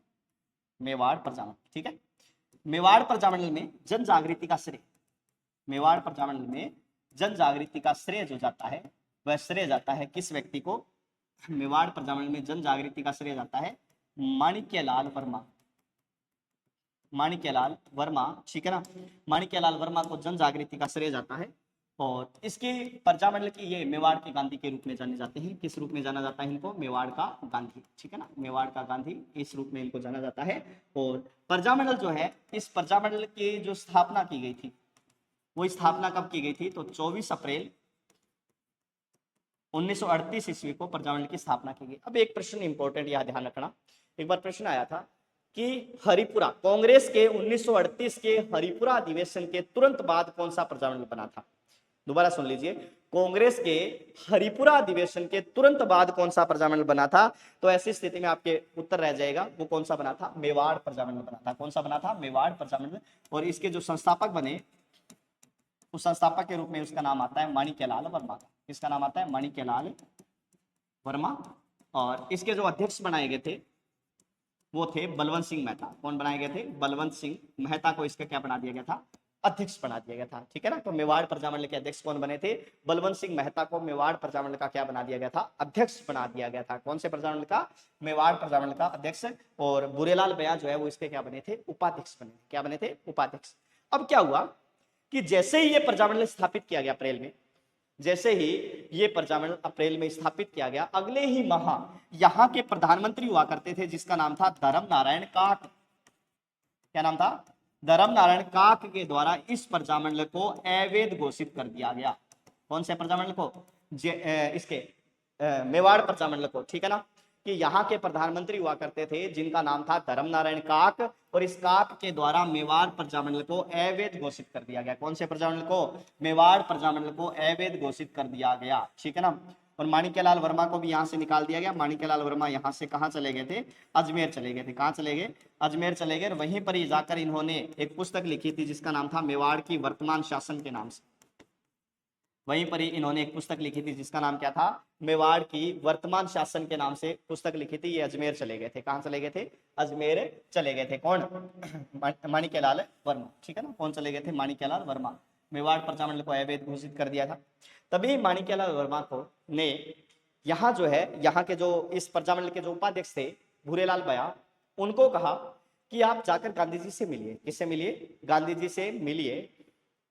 Speaker 1: मेवाड़ प्रजामंडल। ठीक है, मेवाड़ प्रजामंडल में जन जागृति का श्रेय, मेवाड़ प्रजामंडल में जन जागृति का श्रेय जो जाता है वह श्रेय जाता है किस व्यक्ति को, मेवाड़ प्रजामंडल में जन जागृति का श्रेय जाता है माणिक्यलाल वर्मा। माणिक्यलाल वर्मा, ठीक है ना, माणिक्यलाल वर्मा को जन जागृति का श्रेय जाता है। और इसके प्रजामंडल की ये मेवाड़ के गांधी के रूप में जाने जाते हैं। किस रूप में जाना जाता है इनको, मेवाड़ का गांधी। ठीक है ना, मेवाड़ का गांधी, इस रूप में इनको जाना जाता है। और प्रजामंडल जो है, इस प्रजामंडल की जो स्थापना की गई थी वो स्थापना कब की गई थी, तो 24 अप्रैल 1938 ईस्वी को प्रजामंडल की स्थापना की गई। अब एक प्रश्न इंपॉर्टेंट यह ध्यान रखना, एक बार प्रश्न आया था कि हरिपुरा, कांग्रेस के 1938 के हरिपुरा अधिवेशन के तुरंत बाद कौन सा प्रजामंडल बना था। दोबारा सुन लीजिए, कांग्रेस के हरिपुरा अधिवेशन के तुरंत बाद कौन सा प्रजामंडल बना था, तो ऐसी स्थिति में आपके उत्तर रह जाएगा वो कौन सा बना था, मेवाड़ प्रजामंडल बना था। कौन सा बना था, मेवाड़ प्रजामंडल। और इसके जो संस्थापक बने, उस संस्थापक के रूप में उसका नाम आता है माणिक्यलाल वर्मा। इसका नाम आता है माणिक्यलाल वर्मा। और इसके जो अध्यक्ष बनाए गए थे वो थे बलवंत सिंह मेहता। कौन बनाए गए थे, बलवंत सिंह मेहता को इसका क्या बना दिया गया था, अध्यक्ष बना दिया गया था। ठीक है ना, तो मेवाड़ प्रजामंडल के अध्यक्ष कौन बने थे, बलवंत सिंह मेहता को मेवाड़ प्रजामंडल का क्या बना दिया गया था, अध्यक्ष बना दिया गया था। कौन से प्रजामंडल का, मेवाड़ प्रजामंडल का अध्यक्ष। और बुरेलाल बया जो है वो इसके क्या बने थे, उपाध्यक्ष बने। क्या बने थे, उपाध्यक्ष। अब क्या हुआ कि जैसे ही ये प्रजामंडल स्थापित किया गया अप्रैल में, जैसे ही ये प्रजामंडल अप्रैल में स्थापित किया गया, अगले ही माह यहां के प्रधानमंत्री हुआ करते थे जिसका नाम था धर्म नारायण काक। क्या नाम था, धर्म नारायण काक के द्वारा इस प्रजामंडल को अवैध घोषित कर दिया गया। कौन से प्रजामंडल को, इसके मेवाड़ प्रजामंडल को। ठीक है ना, कि यहाँ के प्रधानमंत्री हुआ करते थे जिनका नाम था धर्म नारायण काक। और इस काक के द्वारा मेवाड़ प्रजामंडल को अवैध घोषित कर दिया गया। कौन से प्रजामंडल को, मेवाड़ प्रजामंडल को अवैध घोषित कर दिया गया। ठीक है ना, और माणिक्यलाल वर्मा को भी यहाँ से निकाल दिया गया। माणिक्यलाल वर्मा यहाँ से कहाँ चले गए थे, अजमेर चले गए थे। कहाँ चले गए, अजमेर चले गए। वहीं पर ही जाकर इन्होंने एक पुस्तक लिखी थी जिसका नाम था मेवाड़ की वर्तमान शासन के नाम से। वहीं पर ही इन्होंने एक पुस्तक लिखी थी जिसका नाम क्या था, मेवाड़ की वर्तमान शासन के नाम से पुस्तक लिखी थी। ये अजमेर चले गए थे। कहाँ चले गए थे, अजमेर चले गए थे। कौन, माणिक्यलाल वर्मा। ठीक है ना, कौन चले गए थे, माणिक्यलाल वर्मा। मेवाड़ प्रजामंडल को अवैध घोषित कर दिया था। तभी माणिक्यलाल वर्मा को ने यहाँ जो है, यहाँ के जो इस प्रजामंडल के जो उपाध्यक्ष थे भूरेलाल बया, उनको कहा कि आप जाकर गांधी जी से मिलिए। किससे मिलिए, गांधी जी से मिलिए।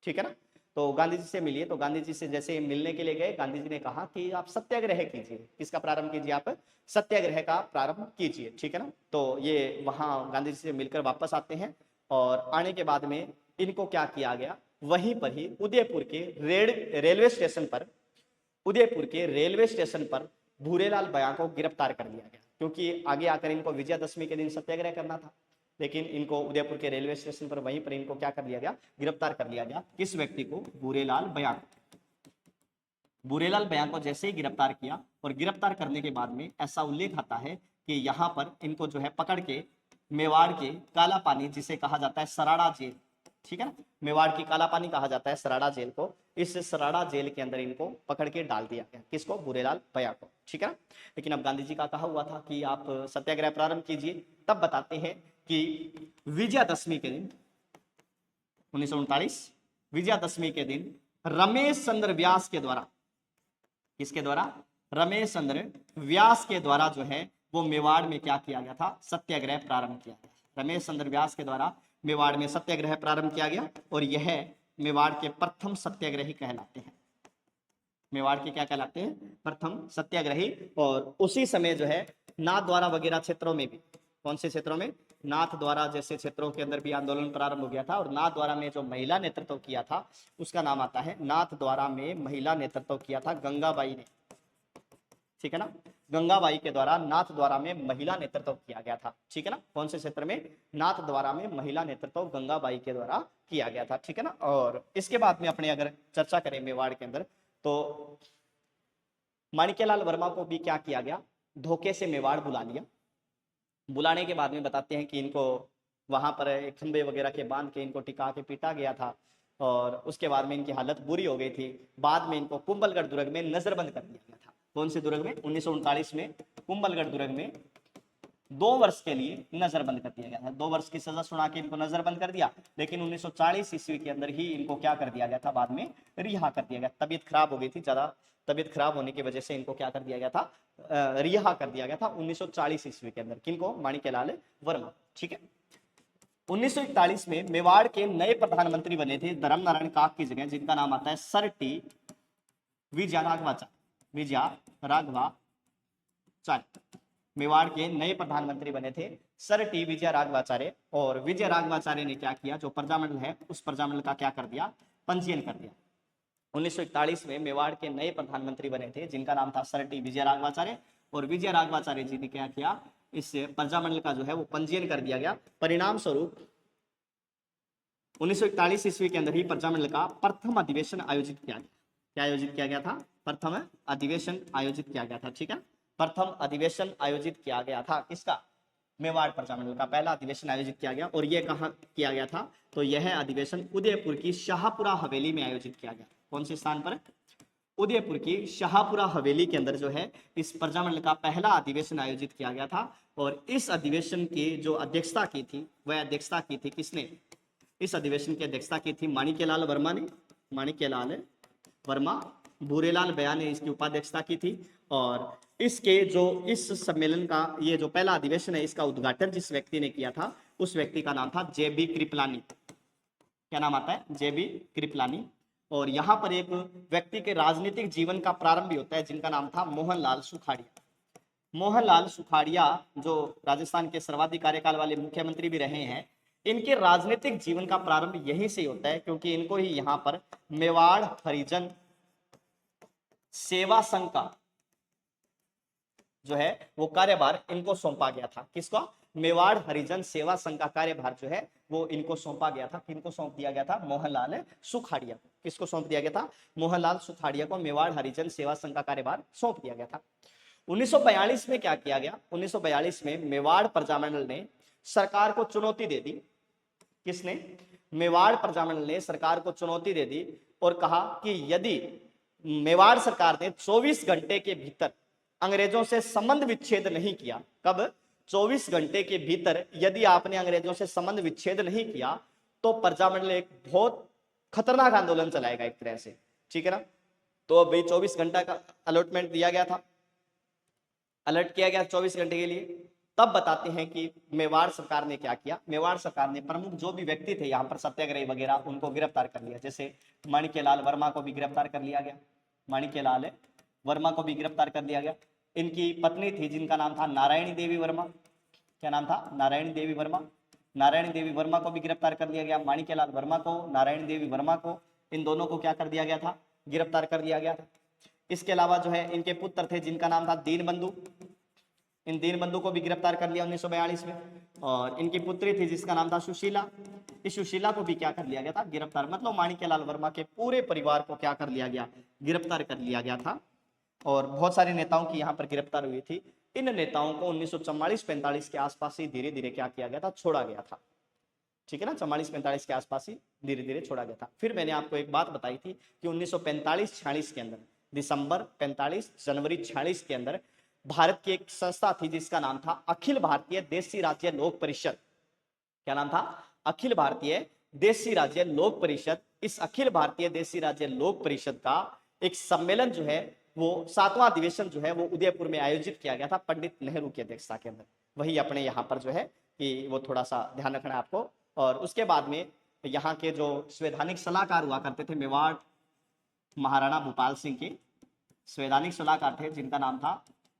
Speaker 1: ठीक है ना, तो गांधी जी से मिलिए। तो गांधी जी से जैसे मिलने के लिए गए, गांधी जी ने कहा कि आप सत्याग्रह कीजिए। किसका प्रारंभ कीजिए, आप सत्याग्रह का प्रारंभ कीजिए। ठीक है ना, तो ये वहां गांधी जी से मिलकर वापस आते हैं। और आने के बाद में इनको क्या किया गया, वहीं पर ही उदयपुर के रेलवे स्टेशन पर, उदयपुर के रेलवे स्टेशन पर भूरेलाल बया को गिरफ्तार कर लिया गया। क्योंकि आगे आकर इनको विजयादशमी के दिन सत्याग्रह करना था, लेकिन इनको उदयपुर के रेलवे स्टेशन पर वहीं पर इनको क्या कर लिया गया, गिरफ्तार कर लिया गया। किस व्यक्ति को, भूरेलाल बया को। भूरेलाल बया को जैसे ही गिरफ्तार किया, और गिरफ्तार करने के बाद में ऐसा उल्लेख आता है कि यहाँ पर इनको जो है पकड़ के मेवाड़ के काला पानी, जिसे कहा जाता है सराड़ा जेल, ठीक है ना। मेवाड़ की काला पानी कहा जाता है सराड़ा जेल को। इस सराड़ा जेल के अंदर इनको पकड़ के डाल दिया गया, किसको, भूरेलाल भैया को, ठीक है ना। लेकिन अब गांधी जी का कहा हुआ था कि आप सत्याग्रह प्रारंभ कीजिए। तब बताते हैं कि विजयादशमी के दिन 1939 विजयादशमी के दिन रमेश चंद्र व्यास के द्वारा, किसके द्वारा, रमेश चंद्र व्यास के द्वारा जो है वो मेवाड़ में क्या किया गया था, सत्याग्रह प्रारंभ किया गया। रमेश चंद्र व्यास के द्वारा मेवाड़ में सत्याग्रह प्रारंभ किया गया और यह मेवाड़ के प्रथम सत्याग्रही कहलाते हैं। मेवाड़ के क्या कहलाते हैं, प्रथम सत्याग्रही। और उसी समय जो है नाथ द्वारा वगैरह क्षेत्रों में भी, कौन से क्षेत्रों में, नाथ द्वारा जैसे क्षेत्रों के अंदर भी आंदोलन प्रारंभ हो गया था। और नाथ द्वारा में जो महिला नेतृत्व किया था उसका नाम आता है, नाथ द्वारा में महिला नेतृत्व किया था गंगाबाई ने, ठीक है ना। गंगाबाई के द्वारा नाथ द्वारा में महिला नेतृत्व किया गया था, ठीक है ना। कौन से क्षेत्र में, नाथ द्वारा में महिला नेतृत्व गंगाबाई के द्वारा किया गया था, ठीक है ना। और इसके बाद में अपने अगर चर्चा करें मेवाड़ के अंदर, तो माणिक्यलाल वर्मा को भी क्या किया गया, धोखे से मेवाड़ बुला लिया। बुलाने के बाद में बताते हैं कि इनको वहां पर एक खंबे वगैरह के बांध के इनको टिका के पीटा गया था और उसके बाद में इनकी हालत बुरी हो गई थी। बाद में इनको कुंभलगढ़ दुर्ग में नजरबंद कर दिया गया था। कौन से दुर्ग में, 1939 में कुंभलगढ़ दुर्ग में 2 वर्ष के लिए नजरबंद कर दिया गया था। 2 वर्ष की सजा सुना के इनको नजरबंद कर दिया। लेकिन 1940 ईस्वी के अंदर ही इनको क्या कर दिया गया था, बाद में रिहा कर दिया गया। तबीयत खराब हो गई थी, ज्यादा तबीयत खराब होने की वजह से इनको क्या कर दिया गया था, रिहा कर दिया गया था 1940 ईस्वी के अंदर। किनको, माणिक्यलाल वर्मा, ठीक है। 1941 में मेवाड़ के नए प्रधानमंत्री बने थे धर्मनारायण काक की जगह, जिनका नाम आता है सर टी विजया राघवाचार्य, विजया राघवाचार्य। मेवाड़ के नए प्रधानमंत्री बने थे सर टी विजय राघवाचार्य। और विजय राघवाचार्य ने क्या किया, जो प्रजामंडल है उस प्रजामंडल का क्या कर दिया, पंजीयन कर दिया। 1941 में मेवाड़ के नए प्रधानमंत्री बने थे जिनका नाम था सर टी विजय राघवाचार्य। और विजय राघवाचार्य जी ने क्या किया, इस प्रजामंडल का जो है वो पंजीयन कर दिया गया। परिणाम स्वरूप 1941 ईस्वी के अंदर ही प्रजामंडल का प्रथम अधिवेशन आयोजित किया गया। क्या आयोजित किया गया था, प्रथम अधिवेशन आयोजित किया गया था, ठीक है। प्रथम अधिवेशन आयोजित किया गया था, किसका, मेवाड़ प्रजामंडल का पहला अधिवेशन आयोजित किया गया। और यह कहाँ किया गया था, तो यह अधिवेशन उदयपुर की शाहपुरा हवेली में आयोजित किया गया। कौन से स्थान पर, उदयपुर की शाहपुरा हवेली के अंदर जो है इस प्रजामंडल का पहला अधिवेशन आयोजित किया गया था। और इस अधिवेशन की जो अध्यक्षता की थी, वह अध्यक्षता की थी किसने, इस अधिवेशन की अध्यक्षता की थी माणिक्यलाल वर्मा ने, माणिक्यलाल वर्मा। भूरेलाल भैया ने इसकी उपाध्यक्षता की थी। और इसके जो इस सम्मेलन का ये जो पहला अधिवेशन है इसका उद्घाटन जिस व्यक्ति ने किया था उस व्यक्ति का नाम था जे.बी. कृपलानी। क्या नाम आता है, जे.बी. कृपलानी। और यहाँ पर एक व्यक्ति के राजनीतिक जीवन का प्रारंभ भी होता है जिनका नाम था मोहनलाल सुखाड़िया। मोहनलाल सुखाड़िया जो राजस्थान के सर्वाधिक कार्यकाल वाले मुख्यमंत्री भी रहे हैं, इनके राजनीतिक जीवन का प्रारंभ यहीं से होता है क्योंकि इनको ही यहाँ पर मेवाड़ हरिजन सेवा संघ का जो है वो कार्यभार इनको सौंपा गया था। किसको, मेवाड़ हरिजन सेवा संघ का कार्यभार जो है वो इनको सौंपा गया था। किनको सौंप दिया गया था, मोहनलाल सुखाड़िया को। किसको सौंप दिया गया था, मोहनलाल सुखाड़िया को मेवाड़ हरिजन सेवा संघ का कार्यभार सौंप दिया गया था। 1942 में क्या किया गया, 1942 में मेवाड़ प्रजामंडल ने सरकार को चुनौती दे दी। किसने, मेवाड़ प्रजामंडल ने सरकार को चुनौती दे दी और कहा कि यदि मेवाड़ सरकार ने 24 घंटे के भीतर अंग्रेजों से संबंध विच्छेद नहीं किया, कब, 24 घंटे के भीतर यदि आपने अंग्रेजों से संबंध विच्छेद नहीं किया तो प्रजामंडल एक बहुत खतरनाक आंदोलन चलाएगा एक तरह से, ठीक है ना। तो भाई 24 घंटा का अलॉटमेंट दिया गया था, अलर्ट किया गया 24 घंटे के लिए। तब बताते हैं कि मेवाड़ सरकार ने क्या किया, मेवाड़ सरकार ने प्रमुख जो भी व्यक्ति थे यहाँ पर सत्याग्रही वगैरह उनको गिरफ्तार कर लिया। जैसे माणिक्यलाल वर्मा को भी गिरफ्तार कर लिया गया, माणिक्यलाल वर्मा को भी गिरफ्तार कर लिया गया। इनकी पत्नी थी जिनका नाम था नारायणी देवी वर्मा। क्या नाम था, नारायणी देवी वर्मा। नारायणी देवी वर्मा को भी गिरफ्तार कर लिया गया। माणिक्यलाल वर्मा को, नारायणी देवी वर्मा को, इन दोनों को क्या कर दिया गया था, गिरफ्तार कर लिया गया था। इसके अलावा जो है इनके पुत्र थे जिनका नाम था दीनबंधु। इन दीनबंधु को भी गिरफ्तार कर लिया 1942 में। और इनकी पुत्री थी जिसका नाम था सुशीला। इस सुशीला को भी क्या कर लिया गया था, गिरफ्तार। मतलब माणिक्यलाल वर्मा के पूरे परिवार को क्या कर लिया गया, गिरफ्तार कर लिया गया था। और बहुत सारे नेताओं की यहाँ पर गिरफ्तार हुई थी। इन नेताओं को 1944-45 के आसपास ही धीरे धीरे क्या किया गया था, छोड़ा गया था। ठीक है ना, 44-45 के आसपास ही धीरे धीरे छोड़ा गया था। फिर मैंने आपको एक बात बताई थी कि 1945-46 के अंदर, दिसंबर 45 जनवरी 46 के अंदर भारत की एक संस्था थी जिसका नाम था अखिल भारतीय देशी राज्य लोक परिषद। क्या नाम था? अखिल भारतीय देशी राज्य लोक परिषद। इस अखिल भारतीय देशी राज्य लोक परिषद का एक सम्मेलन जो है वो 7वां अधिवेशन जो है वो उदयपुर में आयोजित किया गया था पंडित नेहरू की अध्यक्षता के अंदर। वही अपने यहाँ पर जो है कि वो थोड़ा सा ध्यान रखना है आपको। और उसके बाद में यहाँ के जो संवैधानिक सलाहकार हुआ करते थे मेवाड़ महाराणा भूपाल सिंह के संवैधानिक सलाहकार थे जिनका नाम था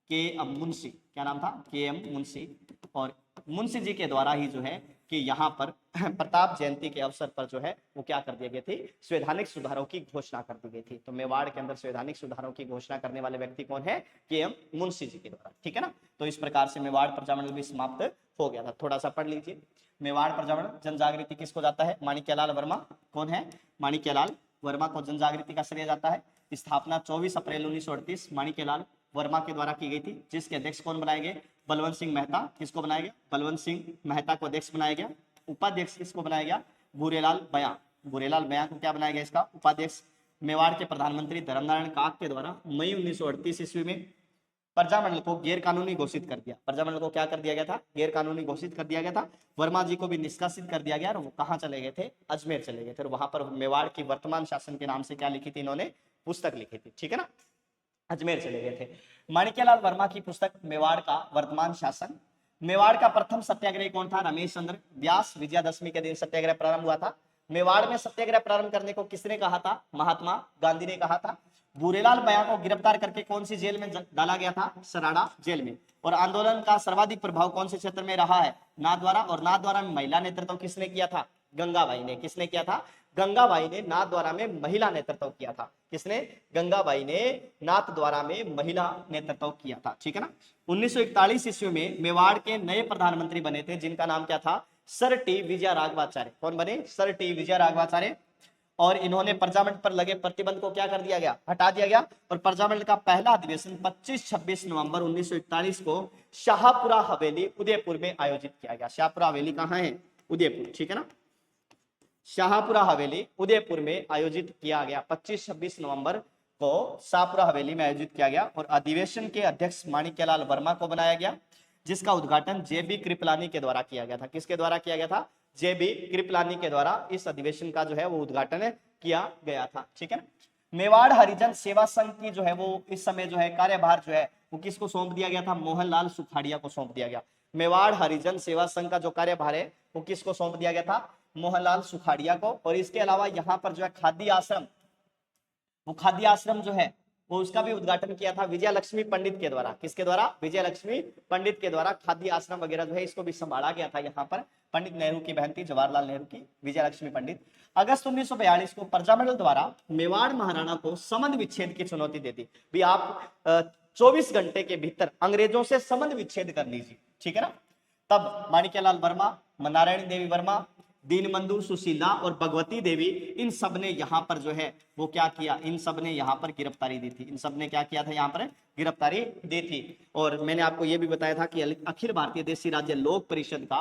Speaker 1: के एम मुंशी। क्या नाम था? के एम मुंशी। और मुंशी जी के द्वारा ही जो है कि यहाँ पर प्रताप जयंती के अवसर पर जो है वो क्या कर दिए गए थे? संवैधानिक सुधारों की घोषणा कर दी गई थी। तो मेवाड़ के अंदर संवैधानिक सुधारों की घोषणा करने वाले व्यक्ति कौन है? के एम मुंशी जी के द्वारा। ठीक है ना। तो इस प्रकार से मेवाड़ प्रजामंडल भी समाप्त हो गया था। थोड़ा सा पढ़ लीजिए। मेवाड़ प्रजामंडल जन जागृति किसको जाता है? माणिक्यलाल वर्मा। कौन है? माणिक्यलाल वर्मा को जन जागृति का श्रेय जाता है। स्थापना 24 अप्रैल 1938 माणिक्यलाल वर्मा के द्वारा की गई थी, जिसके अध्यक्ष कौन बनाए गए? बलवंत सिंह मेहता। किसको बनाया गया? बलवंत सिंह मेहता को अध्यक्ष बनाया गया। उपाध्यक्ष किसको बनाया गया? भूरेलाल बयां। भूरेलाल बयां को क्या बनाया गया? इसका उपाध्यक्ष। मेवाड़ के प्रधानमंत्री धर्मनारायण काक के द्वारा मई 1938 ईस्वी में प्रजामंडल को गैर कानूनी घोषित कर दिया। प्रजामंडल को क्या कर दिया गया था? गैर कानूनी घोषित कर दिया गया था। वर्मा जी को भी निष्कासित कर दिया गया और वो कहाँ चले गए थे? अजमेर चले गए थे। और वहां पर मेवाड़ की वर्तमान शासन के नाम से क्या लिखी थी इन्होंने? पुस्तक लिखी थी। ठीक है ना। अजमेर चले गए थे। माणिक्यलाल वर्मा की पुस्तक मेवाड़ का वर्तमान शासन। मेवाड़ का प्रथम सत्याग्रही कौन था? रमेश चंद्र व्यास। विजयादशमी के दिन सत्याग्रह प्रारंभ हुआ था। मेवाड़ में सत्याग्रह प्रारंभ करने को किसने कहा था? महात्मा गांधी ने कहा था। भूरेलाल बयां को गिरफ्तार करके कौन सी जेल में डाला गया था? सराड़ा जेल में। और आंदोलन का सर्वाधिक प्रभाव कौन से क्षेत्र में रहा है? नाथद्वारा। और नाथद्वारा में महिला नेतृत्व किसने किया था? गंगाबाई ने। किसने किया था? गंगाबाई ने नाथद्वारा में महिला नेतृत्व किया था। किसने? गंगाबाई ने नाथद्वारा में महिला नेतृत्व किया था। ठीक है ना। 1941 ईस्वी में मेवाड़ के नए प्रधानमंत्री बने थे जिनका नाम क्या था? Sir T Vijayaraghavachariar. कौन बने? Sir T Vijayaraghavachariar. और इन्होंने प्रजामंडल पर लगे प्रतिबंध को क्या कर दिया गया? हटा दिया गया। और प्रजामंडल का पहला अधिवेशन 25-26 नवंबर 1941 को शाहपुरा हवेली उदयपुर में आयोजित किया गया। शाहपुरा हवेली कहाँ है? उदयपुर। ठीक है ना। शाहपुरा हवेली उदयपुर में आयोजित किया गया। 25-26 नवंबर को शाहपुरा हवेली में आयोजित किया गया। और अधिवेशन के अध्यक्ष माणिक्यलाल वर्मा को बनाया गया, जिसका उद्घाटन जेबी कृपलानी के द्वारा किया गया था। किसके द्वारा किया गया था? जेबी कृपलानी के द्वारा इस अधिवेशन का जो है वो उद्घाटन किया गया था। ठीक है ना। मेवाड़ हरिजन सेवा संघ की जो है वो इस समय जो है कार्यभार जो है वो किसको सौंप दिया गया था? मोहनलाल सुखाड़िया को सौंप दिया गया। मेवाड़ हरिजन सेवा संघ का जो कार्यभार है वो किसको सौंप दिया गया था? मोहनलाल सुखाड़िया को। और इसके अलावा यहाँ पर जो है खाद्य आश्रम, वो खाद्य आश्रम जो है वो उसका भी उद्घाटन किया था विजय लक्ष्मी पंडित के द्वारा। किसके द्वारा? विजय लक्ष्मी पंडित के द्वारा खाद्य आश्रम वगैरह जो है इसको भी संभाला गया था। यहाँ पर पंडित नेहरू की बहन थी जवाहरलाल नेहरू की, विजय लक्ष्मी पंडित। अगस्त 1942 को प्रजामंडल द्वारा मेवाड़ महाराणा को संबंध विच्छेद की चुनौती दे दी। भी आप 24 घंटे के भीतर अंग्रेजों से संबंध विच्छेद कर लीजिए। ठीक है ना। तब माणिक्यलाल वर्मा, नारायणी देवी वर्मा, दीनबंधु, सुशीला और भगवती देवी, इन सब ने यहाँ पर जो है वो क्या किया? इन सब ने यहाँ पर गिरफ्तारी दी थी। इन सब ने क्या किया था? यहाँ पर गिरफ्तारी दी थी। और मैंने आपको ये भी बताया था कि अखिल भारतीय देशी राज्य लोक परिषद का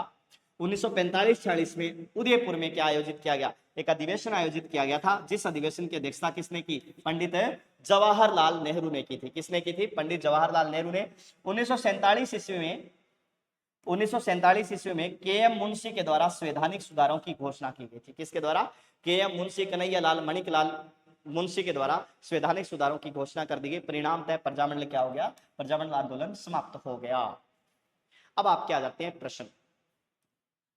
Speaker 1: 1945-46 में उदयपुर में क्या आयोजित किया गया? एक अधिवेशन आयोजित किया गया था, जिस अधिवेशन की अध्यक्षता किसने की? पंडित जवाहरलाल नेहरू ने की थी। किसने की थी? पंडित जवाहरलाल नेहरू ने। 1947 ईस्वी में के एम मुंशी के द्वारा संवैधानिक सुधारों की घोषणा की गई थी। किसके द्वारा? के एम मुंशी, कन्हैयालाल मणिकलाल मुंशी के द्वारा संवैधानिक सुधारों की घोषणा कर दी गई। परिणाम तय प्रजामंडल क्या हो गया? प्रजामंडल आंदोलन समाप्त हो गया। अब आप क्या जाते हैं प्रश्न,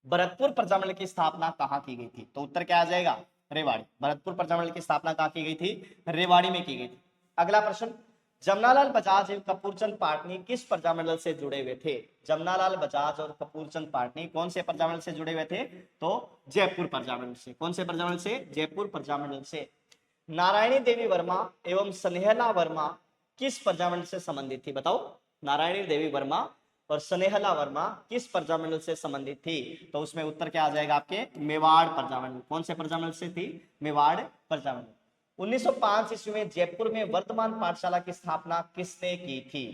Speaker 1: भरतपुर प्रजामंडल की स्थापना कहाँ की गई थी? तो उत्तर क्या आ जाएगा? रेवाड़ी। भरतपुर प्रजामंडल की स्थापना कहाँ की गई थी? रेवाड़ी में की गई थी। अगला प्रश्न, जमनालाल बजाज एवं कपूरचंद पाटनी किस प्रजामंडल से जुड़े हुए थे? जमनालाल बजाज और कपूरचंद पाटनी कौन से प्रजामंडल से जुड़े हुए थे? तो जयपुर प्रजामंडल से। कौन से प्रजामंडल से? जयपुर प्रजामंडल से। नारायणी देवी वर्मा एवं स्नेहला वर्मा किस प्रजामंडल से संबंधित थी? बताओ। नारायणी देवी वर्मा और स्नेहला वर्मा किस प्रजामंडल से संबंधित थी? तो उसमें उत्तर क्या आ जाएगा आपके? मेवाड़ प्रजामंडल। कौन से प्रजामंडल से थी? मेवाड़ प्रजामंडल। 1905 ईस्वी में जयपुर में वर्तमान पाठशाला की स्थापना किसने की थी?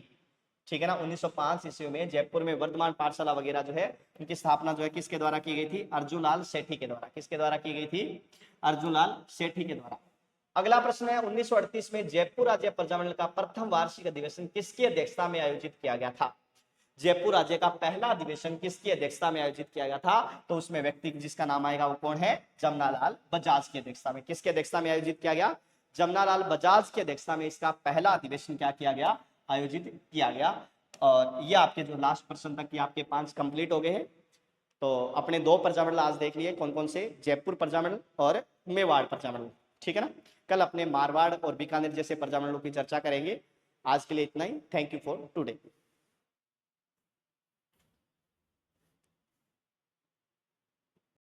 Speaker 1: ठीक है ना। 1905 ईस्वी में जयपुर में वर्धमान पाठशाला वगैरह जो है उनकी स्थापना जो है किसके द्वारा की गई थी? अर्जुनलाल सेठी के द्वारा। किसके द्वारा की गई थी? अर्जुनलाल सेठी के द्वारा। अगला प्रश्न है 1938 में जयपुर राज्य प्रजामंडल का प्रथम वार्षिक अधिवेशन किसकी अध्यक्षता में आयोजित किया गया था? जयपुर राज्य का पहला अधिवेशन किसकी अध्यक्षता में आयोजित किया गया था? तो उसमें व्यक्ति जिसका नाम आएगा वो कौन है? जमनालाल बजाज की अध्यक्षता में। किसकी अध्यक्षता में आयोजित किया गया? जमनालाल बजाज की अध्यक्षता में इसका पहला अधिवेशन क्या किया गया? आयोजित किया गया। और ये आपके जो लास्ट प्रश्न तक ये आपके 5 कंप्लीट हो गए हैं। तो अपने 2 प्रजामंडल आज देख लिए कौन कौन से? जयपुर प्रजामंडल और मेवाड़ प्रजामंडल। ठीक है ना। कल अपने मारवाड़ और बीकानेर जैसे प्रजामंडलों की चर्चा करेंगे। आज के लिए इतना ही। Thank you for today.